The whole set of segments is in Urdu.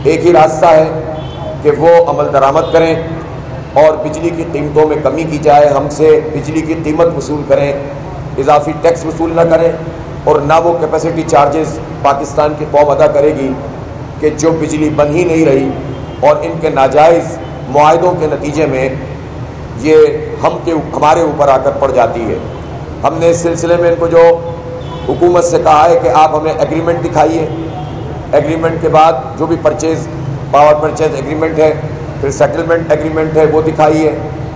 ایک ہی راستہ ہے کہ وہ عمل درآمد کریں اور بجلی کی قیمتوں میں کمی کی جائے، ہم سے بجلی کی قیمت وصول کریں، اضافی ٹیکس وصول نہ کریں، اور نہ وہ کیپیسٹی چارجز پاکستان کی قوم ادا کرے گی کہ جو بجلی بن ہی نہیں رہی، اور ان کے ناجائز معاہدوں کے نتیجے میں یہ ہمارے اوپر آ کر پڑ جاتی ہے۔ ہم نے اس سلسلے میں ان کو جو حکومت سے کہا ہے کہ آپ ہمیں ایگریمنٹ دکھائیے، ایگریمنٹ کے بعد جو بھی پاور پرچیز ایگریمنٹ ہے، پھر سیٹلمنٹ ایگریمنٹ ہے وہ دکھائیے،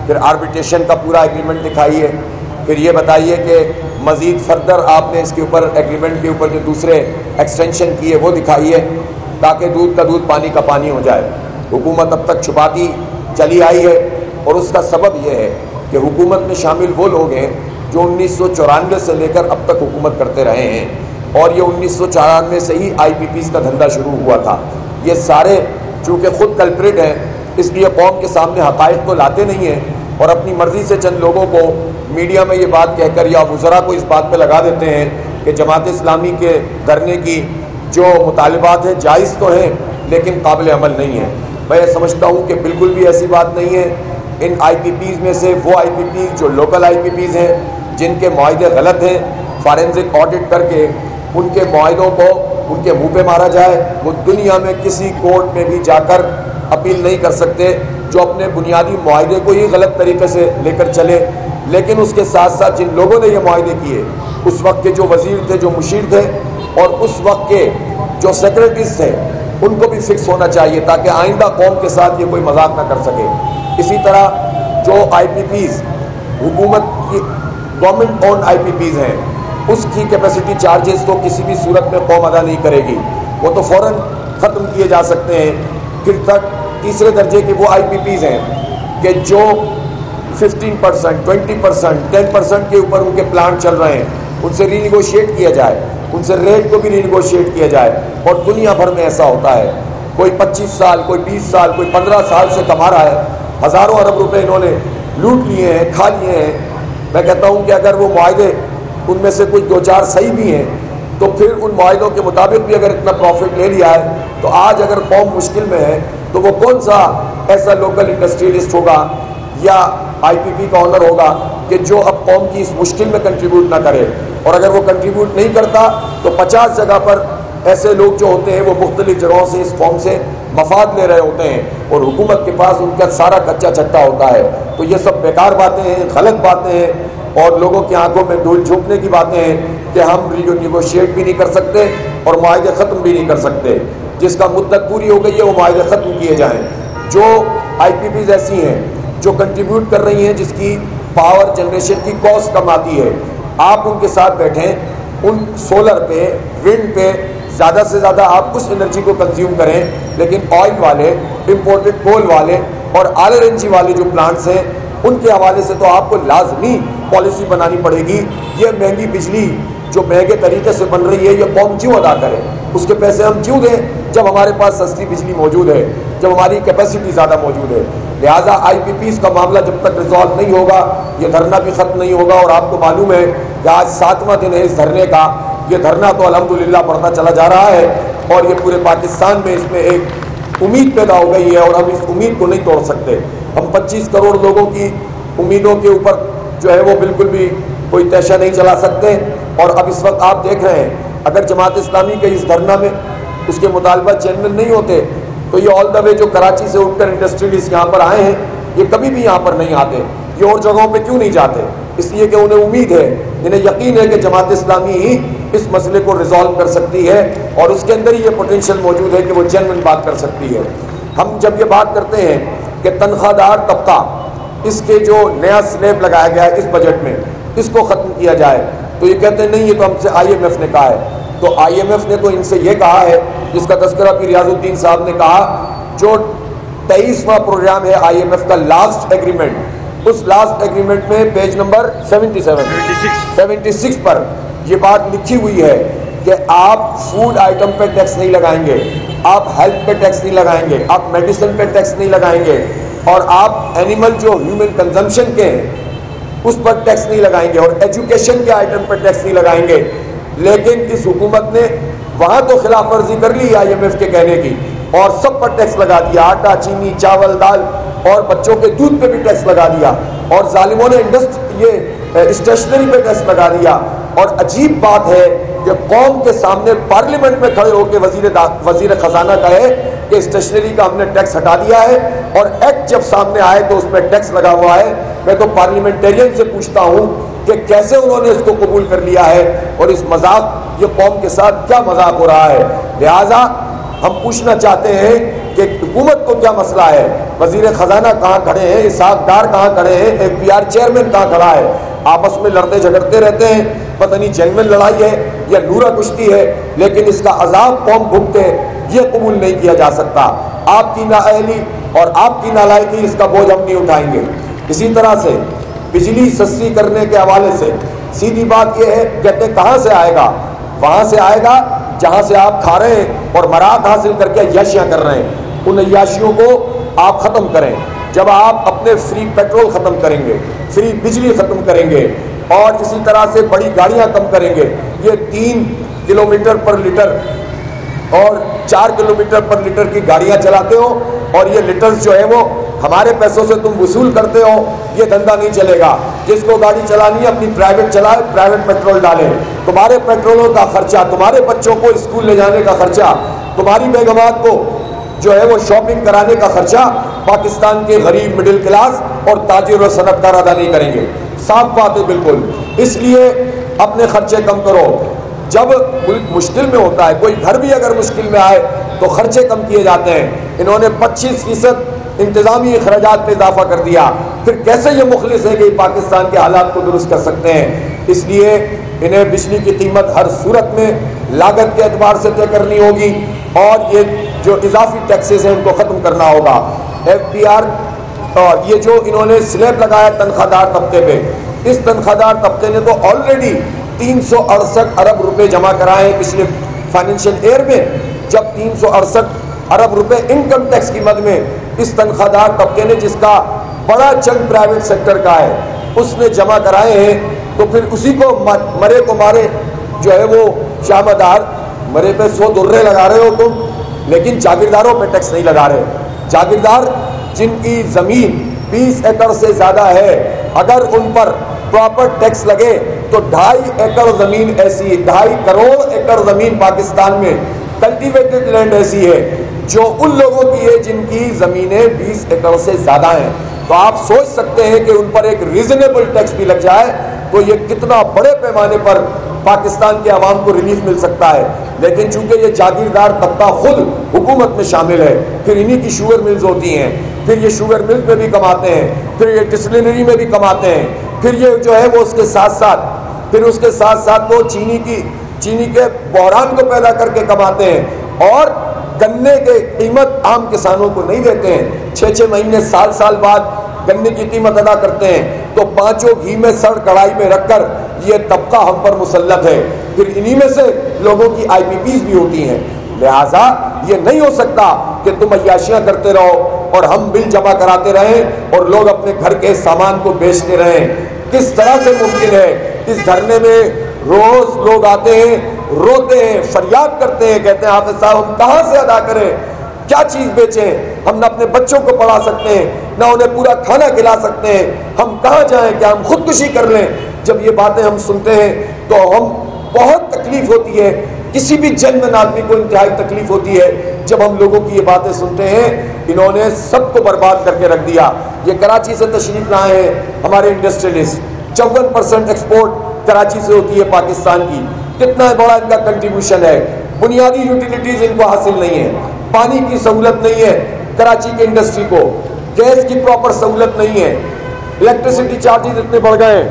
پھر آربیٹریشن کا پورا ایگریمنٹ دکھائیے، پھر یہ بتائیے کہ مزید فردر آپ نے اس کے اوپر ایگریمنٹ کے اوپر جو دوسرے ایکسٹینشن کیے وہ دکھائیے، تاکہ دودھ کا دودھ پانی کا پانی ہو جائے۔ حکومت اب تک چھپاتی چلی آئی ہے، اور اس کا سبب یہ ہے کہ حکومت میں شامل وہ لوگ ہیں جو 1994 سے لے کر اب تک حکومت کرتے رہے ہیں، اور یہ 1994 سے ہی آئی پی پیز کا دھندا شروع ہوا تھا۔ یہ سارے چونکہ خود کلپریٹ ہیں، اس لیے قوم کے سامنے حقائق تو لاتے نہیں ہیں، اور اپنی مرضی سے چند لوگوں کو میڈیا میں یہ بات کہہ کر یا وزراء کو اس بات پہ لگا دیتے ہیں کہ جماعت اسلامی کے دھرنے کی جو مطالبات ہیں جائز تو ہیں لیکن قابل عمل نہیں ہیں۔ میں یہ سمجھتا ہوں کہ بالکل بھی ایسی بات نہیں ہے۔ ان آئی پی پیز میں سے وہ آئی پی پیز جو لوکل آئی پی پیز ہیں، جن کے معاہدے غلط ہیں، فارنزک آڈٹ کر کے ان کے معاہدوں کو ان کے منہ پہ مارا جائے۔ وہ دنیا میں کسی کورٹ میں بھی جا کر اپیل نہیں کر سکتے جو اپنے بنیادی معاہدے کو ہی غلط طریقے سے لے کر چلے۔ لیکن اس کے ساتھ ساتھ جن لوگوں نے یہ معاہدے کیے، اس وقت کے جو وزیر تھے، جو مشیر تھے، اور اس وقت کے جو سیکرٹریز تھے، ان کو بھی فکس ہونا چاہیے تاکہ آئندہ قوم کے ساتھ یہ کوئی مذاق نہ کر سکے۔ اسی طرح جو آئی پی پیز حکومت کی گورنمنٹ اون آئی پی پیز ہیں، اس کی کیپیسٹی چارجز تو کسی بھی صورت میں قوم ادا نہیں کرے گی، وہ تو فوراً ختم کیے جا سکتے ہیں۔ پھر تک تیسرے درجے کے وہ آئی پی پیز ہیں کہ جو 15%، 20%، 10% کے اوپر ان کے پلانٹ چل رہے ہیں، ان سے ری نیگوشیٹ کیا جائے، ان سے ریٹ کو بھی ری نیگوشیٹ کیا جائے۔ اور دنیا بھر میں ایسا ہوتا ہے، کوئی 25 سال، کوئی 20 سال، کوئی 15 سال سے کما رہا ہے، ہزاروں ارب روپے انہوں نے لوٹ لیے ہیں، کھا لیے ہیں۔ میں کہتا ہوں کہ اگر وہ معاہدے ان میں سے کچھ 2-4 صحیح بھی ہیں تو پھر ان معاہدوں کے مطابق بھی اگر اتنا پروفٹ لے لیا ہے تو آج اگر قوم مشکل میں ہے تو وہ کون سا ایسا لوکل انڈسٹریلسٹ ہوگا یا آئی پی پی کا آنر ہوگا کہ جو اب قوم کی اس مشکل میں کنٹریبیوٹ نہ کرے؟ اور اگر وہ کنٹریبیوٹ نہیں کرتا تو 50 جگہ پر ایسے لوگ جو ہوتے ہیں وہ مختلف جگہوں سے اس قوم سے مفاد لے رہے ہوتے ہیں، اور حکومت کے پاس ان کا سارا کچا چٹا ہوتا ہے۔ تو یہ سب بیکار باتیں ہیں، غلط باتیں ہیں، اور لوگوں کی آنکھوں میں دھول جھونکنے کی باتیں ہیں کہ ہم نیگوشیٹ بھی نہیں کر سکتے اور معاہدے ختم بھی نہیں کر سکتے۔ جس کا مدت پوری ہو گئی ہے وہ معاہدے ختم کیے جائیں۔ جو آئی پی پیز ایسی ہیں جو کنٹریبیوٹ کر رہی ہیں، جس کی پاور جنریشن کی کاسٹ کم آتی ہے، آپ ان کے ساتھ بیٹھیں، ان سولر پہ، ونڈ پہ زیادہ سے زیادہ آپ اس انرجی کو کنزیوم کریں، لیکن آئل والے، امپورٹڈ کول والے اور RLNG والے جو پلانٹس ہیں ان کے حوالے سے تو آپ کو لازمی پالیسی بنانی پڑے گی۔ یہ مہنگی بجلی جو مہنگے طریقے سے بن رہی ہے یہ قوم کیوں ادا کرے؟ اس کے پیسے ہم کیوں دیں جب ہمارے پاس سستی بجلی موجود ہے، جب ہماری کیپیسٹی زیادہ موجود ہے؟ لہٰذا آئی پی پیز کا معاملہ جب تک ریزالو نہیں ہوگا یہ دھرنا بھی ختم نہیں ہوگا۔ اور آپ کو معلوم ہے کہ آج 7واں دن ہے اس دھرنے کا۔ یہ دھرنا تو الحمدللہ بڑھتا چلا جا رہا ہے، اور یہ پورے پاکستان میں اس میں ایک امید پیدا ہو گئی ہے، اور ہم اس امید کو نہیں توڑ سکتے۔ ہم 25 کروڑ لوگوں کی امیدوں کے اوپر جو ہے وہ بالکل بھی کوئی تیشہ نہیں چلا سکتے۔ اور اب اس وقت آپ دیکھ رہے ہیں اگر جماعت اسلامی کے اس دھرنا میں اس کے مطالبات جینوئن نہیں ہوتے تو یہ آل دا وے جو کراچی سے اٹھ کر انڈسٹریلسٹ یہاں پر آئے ہیں یہ کبھی بھی یہاں پر نہیں آتے۔ یہ اور جگہوں پہ کیوں نہیں جاتے؟ اس لیے کہ انہیں امید ہے، انہیں یقین ہے کہ جماعت اسلامی ہی اس مسئلے کو ریزالو کر سکتی ہے، اور اس کے اندر ہی یہ پوٹینشیل موجود ہے کہ وہ جینوئن بات کر سکتی ہے۔ ہم جب یہ بات کرتے ہیں کہ تنخواہ دار طبقہ، اس کے جو نیا سلیب لگایا گیا ہے اس بجٹ میں، اس کو ختم کیا جائے، تو یہ کہتے ہیں نہیں، یہ تو ہم سے IMF نے کہا ہے۔ تو IMF نے تو ان سے یہ کہا ہے، جس کا تذکرہ بھی ریاض الدین صاحب نے کہا، جو 23واں پروگرام ہے IMF کا لاسٹ ایگریمنٹ، اس لاسٹ ایگریمنٹ میں پیج نمبر 76 پر یہ بات لکھی ہوئی ہے کہ آپ فوڈ آئٹم پہ ٹیکس نہیں لگائیں گے، آپ ہیلتھ پہ ٹیکس نہیں لگائیں گے، آپ میڈیسن پہ ٹیکس نہیں لگائیں گے، اور آپ اینیمل جو ہیومن کنزمپشن کے ہیں اس پر ٹیکس نہیں لگائیں گے، اور ایجوکیشن کے آئٹم پر ٹیکس نہیں لگائیں گے۔ لیکن اس حکومت نے وہاں تو خلاف ورزی کر لی IMF کے کہنے کی، اور سب پر ٹیکس لگا دیا، آٹا، چینی، چاول، دال، اور بچوں کے دودھ پہ بھی ٹیکس لگا دیا، اور ظالموں نے اسٹیشنری پہ ٹیکس لگا دیا۔ اور عجیب بات ہے کہ قوم کے سامنے پارلیمنٹ میں کھڑے ہو کے وزیر خزانہ کہے کہ اسٹیشنری کا ہم نے ٹیکس ہٹا دیا ہے، اور ایکٹ جب سامنے آئے تو اس میں ٹیکس لگا ہوا ہے۔ میں تو پارلیمنٹیرین سے پوچھتا ہوں کہ کیسے انہوں نے اس کو قبول کر لیا ہے، اور اس مذاق، یہ قوم کے ساتھ کیا مذاق ہو رہا ہے۔ لہٰذا ہم پوچھنا چاہتے ہیں کہ حکومت کو کیا مسئلہ ہے، وزیر خزانہ کہاں کھڑے ہیں، اسحاق ڈار کہاں کھڑے ہیں، FBR چیئرمین کہاں کھڑا ہے، آپس میں لڑتے جھگڑتے رہتے ہیں، پتہ نہیں جینوئن لڑائی ہے یا نورا کشتی ہے، لیکن اس کا عذاب قوم بھگتے، یہ قبول نہیں کیا جا سکتا۔ آپ کی نااہلی اور آپ کی نالائقی، اس کا بوجھ ہم نہیں اٹھائیں گے۔ اسی طرح سے بجلی سستی کرنے کے حوالے سے سیدھی بات یہ ہے، کہتے کہاں سے آئے گا؟ وہاں سے آئے گا جہاں سے آپ کھا رہے ہیں اور مراد حاصل کر کے عیاشیاں کر رہے ہیں، ان عیاشیوں کو آپ ختم کریں۔ جب آپ اپنے فری پیٹرول ختم کریں گے، فری بجلی ختم کریں گے، اور اسی طرح سے بڑی گاڑیاں کم کریں گے، یہ 3 کلومیٹر پر لیٹر اور 4 کلومیٹر پر لیٹر کی گاڑیاں چلاتے ہو، اور یہ لیٹرز جو ہے وہ ہمارے پیسوں سے تم وصول کرتے ہو، یہ دھندا نہیں چلے گا۔ جس کو گاڑی چلانی ہے اپنی پرائیویٹ چلائے، پرائیویٹ پیٹرول ڈالے۔ تمہارے پیٹرولوں کا خرچہ، تمہارے بچوں کو اسکول لے جانے کا خرچہ، تمہاری بیگمات کو جو ہے وہ شاپنگ کرانے کا خرچہ پاکستان کے غریب مڈل کلاس اور تاجر اور صنعت کار ادا نہیں کریں گے۔ صاف بات ہے بالکل۔ اس لیے اپنے خرچے کم کرو۔ جب ملک مشکل میں ہوتا ہے، کوئی گھر بھی اگر مشکل میں آئے تو خرچے کم کیے جاتے ہیں۔ انہوں نے 25% انتظامی اخراجات میں اضافہ کر دیا، پھر کیسے یہ مخلص ہے کہ پاکستان کے حالات کو درست کر سکتے ہیں؟ اس لیے انہیں بجلی کی قیمت ہر صورت میں لاگت کے اعتبار سے طے کرنی ہوگی، اور یہ جو اضافی ٹیکسز ہیں ان کو ختم کرنا ہوگا۔ FBR اور یہ جو انہوں نے سلیب لگایا تنخواہ دار طبقے پہ، اس تنخواہ دار طبقے نے تو آلریڈی 368 ارب روپے جمع کرائے ہیں پچھلے فائنینشیل ایئر میں۔ جب 368 ارب روپے انکم ٹیکس کی مد میں اس تنخواہ دار طبقے نے، جس کا بڑا چنک پرائیویٹ سیکٹر کا ہے، اس نے جمع کرائے ہیں، تو پھر اسی کو مرے کو مارے جو ہے وہ شامدار، مرے پہ 100 درے لگا رہے ہو تم، لیکن جاگیرداروں پہ ٹیکس نہیں لگا رہے۔ جاگیردار جن کی زمین 20 ایکڑ سے زیادہ ہے، اگر ان پر پراپر ٹیکس لگے تو 2.5 ایکڑ زمین ایسی، 2.5 کروڑ ایکڑ زمین پاکستان میں کلٹیویٹڈ لینڈ ایسی ہے جو ان لوگوں کی ہے جن کی زمینیں 20 ایکڑ سے زیادہ ہیں۔ تو آپ سوچ سکتے ہیں کہ ان پر ایک ریزنیبل ٹیکس بھی لگ جائے تو یہ کتنا بڑے پیمانے پر پاکستان کے عوام کو ریلیف مل سکتا ہے۔ لیکن چونکہ یہ جاگیردار طبقہ خود حکومت میں شامل ہے، پھر انہی کی شوگر ملز ہوتی ہیں، پھر یہ شوگر ملز میں بھی کماتے ہیں، پھر یہ ڈسٹلری میں بھی کماتے ہیں، پھر یہ جو ہے وہ اس کے ساتھ ساتھ وہ چینی کے بحران کو پیدا کر کے کماتے ہیں، اور گنے کی قیمت عام کسانوں کو نہیں دیتے ہیں۔ 6 مہینے سال بعد گنے کی قیمت ادا کرتے ہیں، تو 5 گھی میں سڑ کڑائی میں رکھ کر یہ طبقہ ہم پر مسلط ہے، پھر انہی میں سے لوگوں کی IPPs بھی ہوتی ہیں۔ لہٰذا یہ نہیں ہو سکتا کہ تم عیاشیاں کرتے رہو اور ہم بل جمع کراتے رہیں اور لوگ اپنے گھر کے سامان کو بیچتے رہیں۔ کس طرح سے ممکن ہے؟ اس دھرنے میں روز لوگ آتے ہیں، روتے ہیں، فریاد کرتے ہیں، کہتے ہیں حافظ صاحب ہم کہاں سے ادا کریں، کیا چیز بیچیں، ہم نہ اپنے بچوں کو پڑھا سکتے ہیں، نہ انہیں پورا کھانا کھلا سکتے ہیں، ہم کہاں جائیں، کیا ہم خودکشی کر لیں؟ جب یہ باتیں ہم سنتے ہیں تو ہم بہت تکلیف ہوتی ہے، کسی بھی جنمن آدمی کو انتہائی تکلیف ہوتی ہے جب ہم لوگوں کی یہ باتیں سنتے ہیں۔ انہوں نے سب کو برباد کر کے رکھ دیا۔ یہ کراچی سے تشریف لائے ہیں ہمارے انڈسٹریلسٹ، 54% ایکسپورٹ کراچی سے ہوتی ہے پاکستان کی، کتنا بڑا ان کا کنٹریبیوشن ہے۔ بنیادی یوٹیلیٹیز ان کو حاصل نہیں ہے، پانی کی سہولت نہیں ہے کراچی کے انڈسٹری کو، گیس کی پراپر سہولت نہیں ہے، الیکٹریسٹی چارجز اتنے بڑھ گئے ہیں،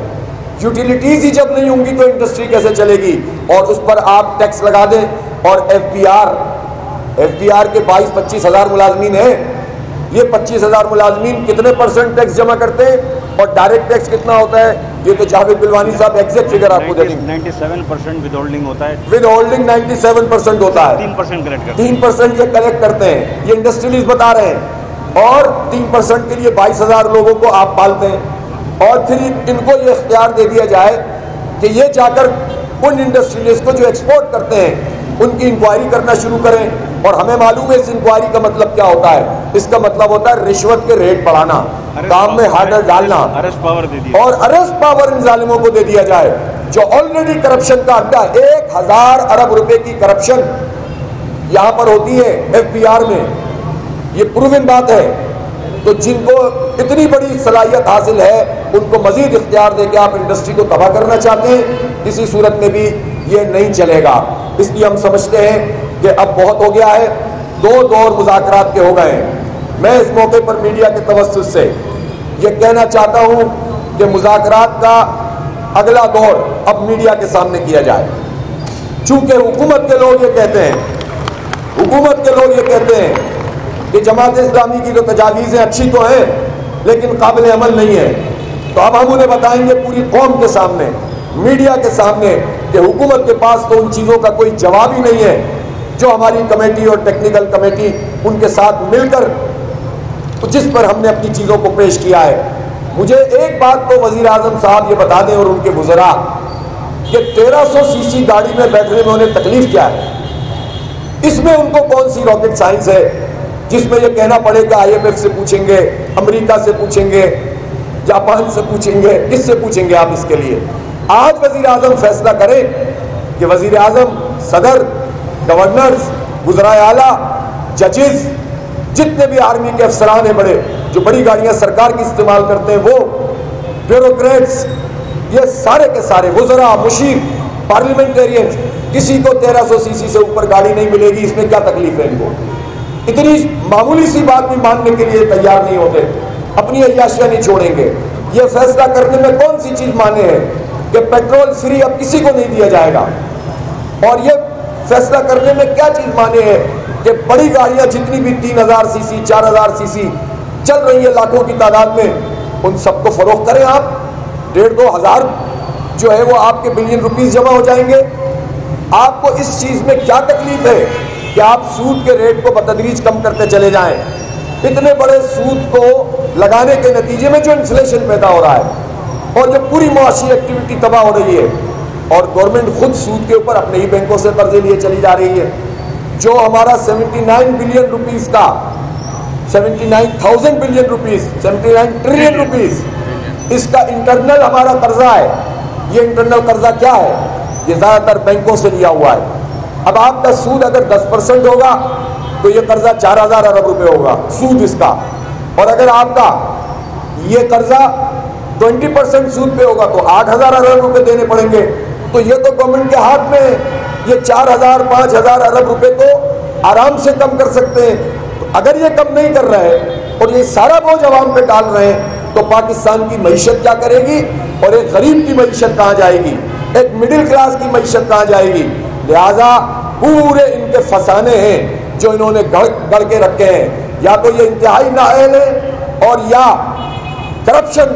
یوٹیلیٹیز ہی جب نہیں ہوں گی تو انڈسٹری کیسے چلے گی؟ اور اس پر آپ ٹیکس لگا دیں۔ اور FBR کے 22-25 ہزار ملازمین ہیں، یہ 25 ہزار ملازمین کتنے % ٹیکس جمع کرتے ہیں اور ڈائریکٹ ٹیکس کتنا ہوتا ہے؟ یہ تو جاوید بلوانی صاحب ایگزیکٹ فگر آپ کو دے دیں۔ 97% ود ہولڈنگ ہوتا ہے، ود ہولڈنگ 97% ہوتا ہے، 3% کلیکٹ کرتے ہیں، 3% یہ کلیکٹ کرتے ہیں، یہ انڈسٹریز بتا رہے ہیں، اور 3% کے لیے 22 ہزار لوگوں کو آپ پالتے ہیں، اور پھر ان کو یہ اختیار دے دیا جائے کہ یہ جا کر ان انڈسٹریز کو جو ایکسپورٹ کرتے ہیں ان کی انکوائری کرنا شروع کریں اور ہمیں معلوم ہے اس انکوائری کا مطلب کیا ہوتا ہے. اس کا مطلب ہوتا ہے رشوت کے ریٹ بڑھانا, کام میں ہارڈر ڈالنا, ارسٹ پاور دے دیا اور ارسٹ پاور ان ظالموں کو دے دیا جائے جو آلریڈی کرپشن کا اڈا. 1000 ارب روپے کی کرپشن یہاں پر ہوتی ہے ایف بی آر میں, یہ پروون بات ہے. تو جن کو اتنی بڑی صلاحیت حاصل ہے ان کو مزید اختیار دے کے آپ انڈسٹری کو تباہ کرنا چاہتے ہیں, کسی صورت میں بھی یہ نہیں چلے گا. اس لیے ہم سمجھتے ہیں کہ اب بہت ہو گیا ہے, 2 دور مذاکرات کے ہو گئے ہیں. میں اس موقع پر میڈیا کے توسط سے یہ کہنا چاہتا ہوں کہ مذاکرات کا اگلا دور اب میڈیا کے سامنے کیا جائے. چونکہ حکومت کے لوگ یہ کہتے ہیں کہ جماعت اسلامی کی جو تجاویزیں اچھی تو ہیں لیکن قابل عمل نہیں ہے, تو اب ہم انہیں بتائیں گے پوری قوم کے سامنے, میڈیا کے سامنے, کہ حکومت کے پاس تو ان چیزوں کا کوئی جواب ہی نہیں ہے جو ہماری کمیٹی اور ٹیکنیکل کمیٹی ان کے ساتھ مل کر جس پر ہم نے اپنی چیزوں کو پیش کیا ہے. مجھے ایک بات تو وزیر اعظم صاحب یہ بتا دیں اور ان کے وزراء کہ 1300 سی سی گاڑی میں بیٹھنے میں انہیں تکلیف کیا ہے. اس میں ان کو کون سی راکٹ سائنس ہے جس میں یہ کہنا پڑے کہ آئی ایم ایف سے پوچھیں گے, امریکہ سے پوچھیں گے, جاپان سے پوچھیں گے, کس سے پوچھیں گے آپ اس کے لیے. آج وزیر اعظم فیصلہ کریں کہ وزیر اعظم, صدر, گورنرز, وزرائے اعلیٰ, ججز, جتنے بھی آرمی کے افسران ہیں بڑے جو بڑی گاڑیاں سرکار کی استعمال کرتے ہیں, وہ بیوروکریٹس, یہ سارے کے سارے وزراء, مشیر, پارلیمنٹیرینز, کسی کو 1300 سی سی سے اوپر گاڑی نہیں ملے گی. اس میں کیا تکلیف ہے ان کو؟ اتنی معمولی سی بات بھی ماننے کے لیے تیار نہیں ہوتے, اپنی عیاشیاں نہیں چھوڑیں گے. یہ فیصلہ کرنے میں کون سی چیز مانے ہے کہ پیٹرول فری اب کسی کو نہیں دیا جائے گا, اور یہ فیصلہ کرنے میں کیا چیز مانے ہے کہ بڑی گاڑیاں جتنی بھی 3000 سی سی 4000 سی سی چل رہی ہیں لاکھوں کی تعداد میں, ان سب کو فروخت کریں آپ. 1,500-2 ہزار جو ہے وہ آپ کے بلین روپیز جمع ہو جائیں گے. آپ کو اس چیز میں کیا تکلیف ہے کہ آپ سود کے ریٹ کو بتدریج کم کرتے چلے جائیں؟ اتنے بڑے سود کو لگانے کے نتیجے میں جو انفلیشن پیدا ہو رہا ہے اور جو پوری معاشی ایکٹیویٹی تباہ ہو رہی ہے, اور گورنمنٹ خود سود کے اوپر اپنے ہی بینکوں سے قرضے لیے چلی جا رہی ہے. جو ہمارا 79 بلین روپیز کا 79,000 بلین روپیز 79 ٹریلین روپیز اس کا انٹرنل ہمارا قرضہ ہے. یہ انٹرنل قرضہ کیا ہے؟ یہ زیادہ تر بینکوں سے لیا ہوا ہے. اب آپ کا سود اگر 10% ہوگا تو یہ قرضہ 4,000 ارب روپے ہوگا سود اس کا, اور اگر آپ کا یہ قرضہ 20% سود پہ ہوگا تو 8,000 ارب روپے دینے پڑیں گے. تو یہ تو گورنمنٹ کے ہاتھ میں ہے, یہ 4,000-5,000 ارب روپے تو آرام سے کم کر سکتے ہیں. اگر یہ کم نہیں کر رہے اور یہ سارا بوجھ عوام پہ ڈال رہے ہیں تو پاکستان کی معیشت کیا کرے گی, اور ایک غریب کی معیشت کہاں جائے گی, ایک مڈل کلاس کی معیشت کہاں جائے گی. لہذا پورے ان کے فسانے ہیں جو انہوں نے گڑ کے رکھے ہیں, یا تو یہ انتہائی نااہل ہیں اور یا کرپشن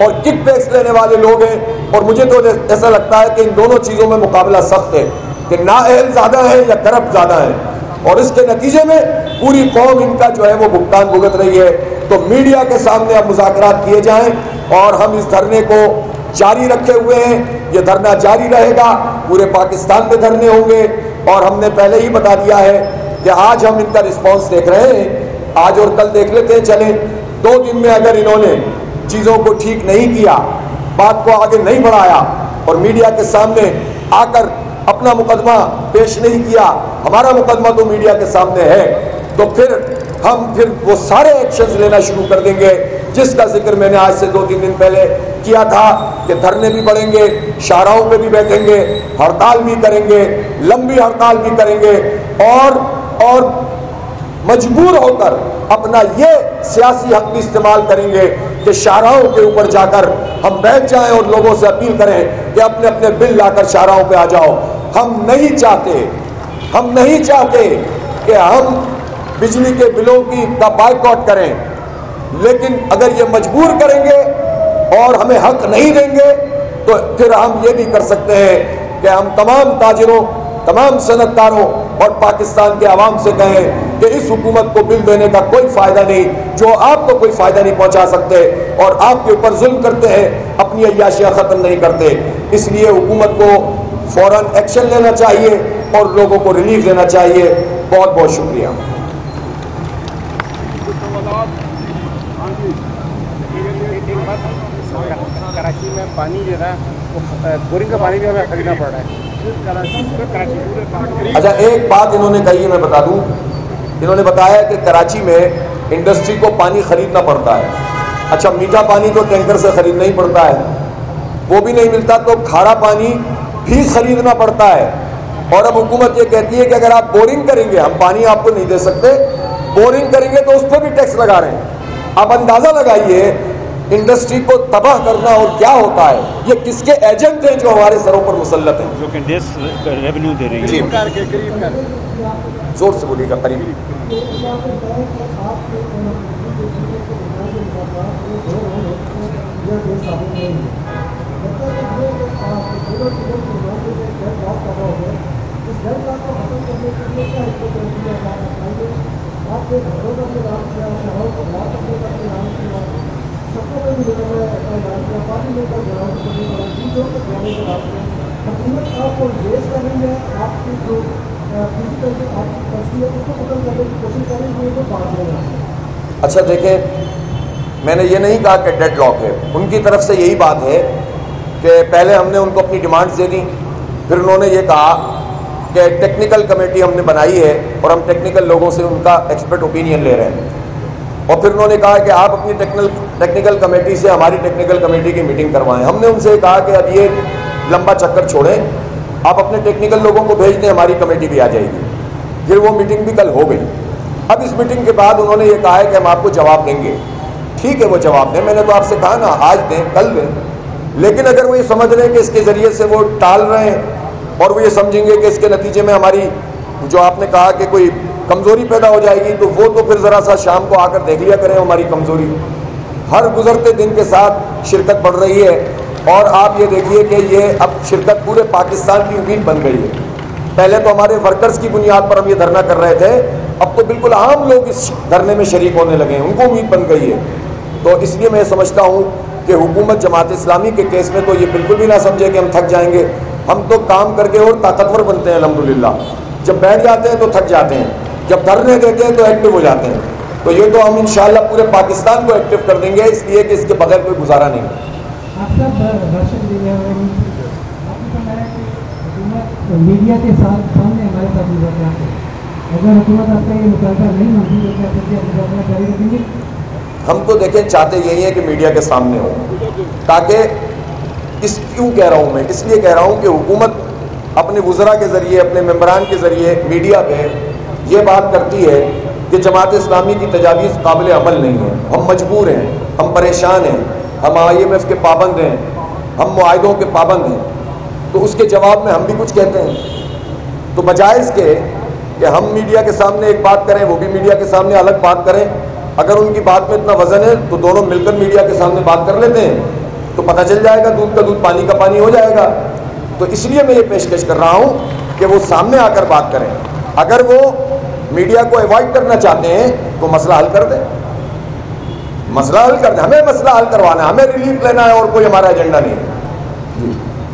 اور کک بیکس لینے والے لوگ ہیں. اور مجھے تو ایسا لگتا ہے کہ ان دونوں چیزوں میں مقابلہ سخت ہے کہ نااہل زیادہ ہیں یا کرپٹ زیادہ ہیں, اور اس کے نتیجے میں پوری قوم ان کا جو ہے وہ بھگتان بھگت رہی ہے. تو میڈیا کے سامنے اب مذاکرات کیے جائیں, اور ہم اس دھرنے کو جاری رکھے ہوئے ہیں. یہ دھرنا جاری رہے گا, پورے پاکستان میں دھرنے ہوں گے, اور ہم نے پہلے ہی بتا دیا ہے کہ آج ہم ان کا رسپانس دیکھ رہے ہیں, آج اور کل دیکھ لیتے ہیں. چلیں 2 دن میں اگر انہوں نے چیزوں کو ٹھیک نہیں کیا, بات کو آگے نہیں بڑھایا اور میڈیا کے سامنے آ کر اپنا مقدمہ پیش نہیں کیا, ہمارا مقدمہ تو میڈیا کے سامنے ہے, تو پھر ہم وہ سارے ایکشنز لینا شروع کر دیں گے جس کا ذکر میں نے آج سے 2-3 دن پہلے کیا تھا کہ دھرنے بھی بڑھیں گے, شاہراہوں پہ بھی بیٹھیں گے, ہڑتال بھی کریں گے, لمبی ہڑتال بھی کریں گے, اور مجبور ہو کر اپنا یہ سیاسی حق بھی استعمال کریں گے کہ شاہراہوں کے اوپر جا کر ہم بیٹھ جائیں اور لوگوں سے اپیل کریں کہ اپنے اپنے بل لا کر شاہراہوں پہ آ جاؤ. ہم نہیں چاہتے کہ ہم بجلی کے بلوں کا بائیکاٹ کریں, لیکن اگر یہ مجبور کریں گے اور ہمیں حق نہیں دیں گے تو پھر ہم یہ بھی کر سکتے ہیں کہ ہم تمام تاجروں, تمام صنعت کاروں اور پاکستان کے عوام سے کہیں کہ اس حکومت کو بل دینے کا کوئی فائدہ نہیں, جو آپ کو کوئی فائدہ نہیں پہنچا سکتے اور آپ کے اوپر ظلم کرتے ہیں, اپنی عیاشیاں ختم نہیں کرتے. اس لیے حکومت کو فوراً ایکشن لینا چاہیے اور لوگوں کو ریلیف دینا چاہیے. بہت بہت شکریہ. کراچی میں پانی جو ہے وہ بورنگ کا پانی بھی ہمیں خریدنا پڑ رہا ہے. اچھا ایک بات انہوں نے کہی ہے میں بتا دوں. انہوں نے بتایا کہ کراچی میں انڈسٹری کو پانی خریدنا پڑتا ہے. اچھا میٹھا پانی تو ٹینکر سے خریدنا ہی پڑتا ہے, وہ بھی نہیں ملتا تو کھارا پانی بھی خریدنا پڑتا ہے. اور اب حکومت یہ کہتی ہے کہ اگر آپ بورنگ کریں گے ہم پانی آپ کو نہیں دے سکتے, بورنگ کریں گے تو اس پہ بھی ٹیکس لگا رہے ہیں. آپ اندازہ لگائیے انڈسٹری کو تباہ کرنا اور کیا ہوتا ہے. یہ کس کے ایجنٹ ہیں جو ہمارے سروں پر مسلط ہیں, جو کہ دیش ریونیو دے رہی ہے. جی زور سے بولیے گا قریب. اچھا دیکھیں میں نے یہ نہیں کہا کہ ڈیڈ لاک ہے, ان کی طرف سے یہی بات ہے کہ پہلے ہم نے ان کو اپنی ڈیمانڈز دے دی, پھر انہوں نے یہ کہا کہ ٹیکنیکل کمیٹی ہم نے بنائی ہے اور ہم ٹیکنیکل لوگوں سے ان کا ایکسپرٹ اوپینین لے رہے ہیں. اور پھر انہوں نے کہا کہ آپ اپنی ٹیکنیکل کمیٹی سے ہماری ٹیکنیکل کمیٹی کی میٹنگ کروائیں. ہم نے ان سے کہا کہ اب یہ لمبا چکر چھوڑیں, آپ اپنے ٹیکنیکل لوگوں کو بھیج دیں, ہماری کمیٹی بھی آ جائے گی. پھر وہ میٹنگ بھی کل ہو گئی. اب اس میٹنگ کے بعد انہوں نے یہ کہا ہے کہ ہم آپ کو جواب دیں گے. ٹھیک ہے وہ جواب دیں, میں نے تو آپ سے کہا نا آج دیں کل دیں, لیکن اگر وہ یہ سمجھ رہے ہیں کہ اس کے ذریعے سے وہ ٹال رہے ہیں اور وہ یہ سمجھیں گے کہ اس کے نتیجے میں ہماری جو آپ نے کہا کہ کوئی کمزوری پیدا ہو جائے گی, تو وہ تو پھر ذرا سا شام کو آ کر دیکھ لیا کریں ہماری کمزوری. ہر گزرتے دن کے ساتھ شرکت بڑھ رہی ہے اور آپ یہ دیکھیے کہ یہ اب شرکت پورے پاکستان کی امید بن گئی ہے. پہلے تو ہمارے ورکرز کی بنیاد پر ہم یہ دھرنا کر رہے تھے, اب تو بالکل عام لوگ اس دھرنے میں شریک ہونے لگے ہیں, ان کو امید بن گئی ہے. تو اس لیے میں سمجھتا ہوں کہ حکومت جماعت اسلامی کے کیس میں تو یہ بالکل بھی نہ سمجھے کہ ہم تھک جائیں گے. ہم تو کام کر کے اور طاقتور بنتے ہیں الحمدللہ. جب بیٹھ جاتے ہیں تو تھک جاتے ہیں, جب دھرنے دیتے ہیں تو ایکٹیو ہو جاتے ہیں. تو یہ تو ہم انشاءاللہ پورے پاکستان کو ایکٹیو کر دیں گے, اس لیے کہ اس کے بغیر کوئی گزارا نہیں ہے. میڈیا کے سامنے ہمارے ساتھ مذاکرات ہیں, اگر حکومت آپ کا یہ مطالبہ نہیں مانتی تو کیا پھر مذاکرات جاری رکھیں گے؟ ہم تو دیکھیں چاہتے یہی ہیں کہ میڈیا کے سامنے ہو, تاکہ اس کیوں کہہ رہا ہوں میں, اس لیے کہہ رہا ہوں کہ حکومت اپنے وزراء کے ذریعے اپنے ممبران کے ذریعے میڈیا پہ یہ بات کرتی ہے کہ جماعت اسلامی کی تجاویز قابل عمل نہیں ہے, ہم مجبور ہیں, ہم پریشان ہیں, ہم IMF کے پابند ہیں, ہم معاہدوں کے پابند ہیں. تو اس کے جواب میں ہم بھی کچھ کہتے ہیں. تو بجائے اس کے کہ ہم میڈیا کے سامنے ایک بات کریں, وہ بھی میڈیا کے سامنے الگ بات کریں, اگر ان کی بات میں اتنا وزن ہے تو دونوں مل کر میڈیا کے سامنے بات کر لیتے ہیں, تو پتہ چل جائے گا, دودھ کا دودھ پانی کا پانی ہو جائے گا. تو اس لیے میں یہ پیشکش کر رہا ہوں کہ وہ سامنے آ کر بات کریں. اگر وہ میڈیا کو ایوائڈ کرنا چاہتے ہیں تو مسئلہ حل کر دیں, مسئلہ حل کر دیں. ہمیں مسئلہ حل کروانا ہے, ہمیں ریلیف لینا ہے, اور کوئی ہمارا ایجنڈا نہیں ہے.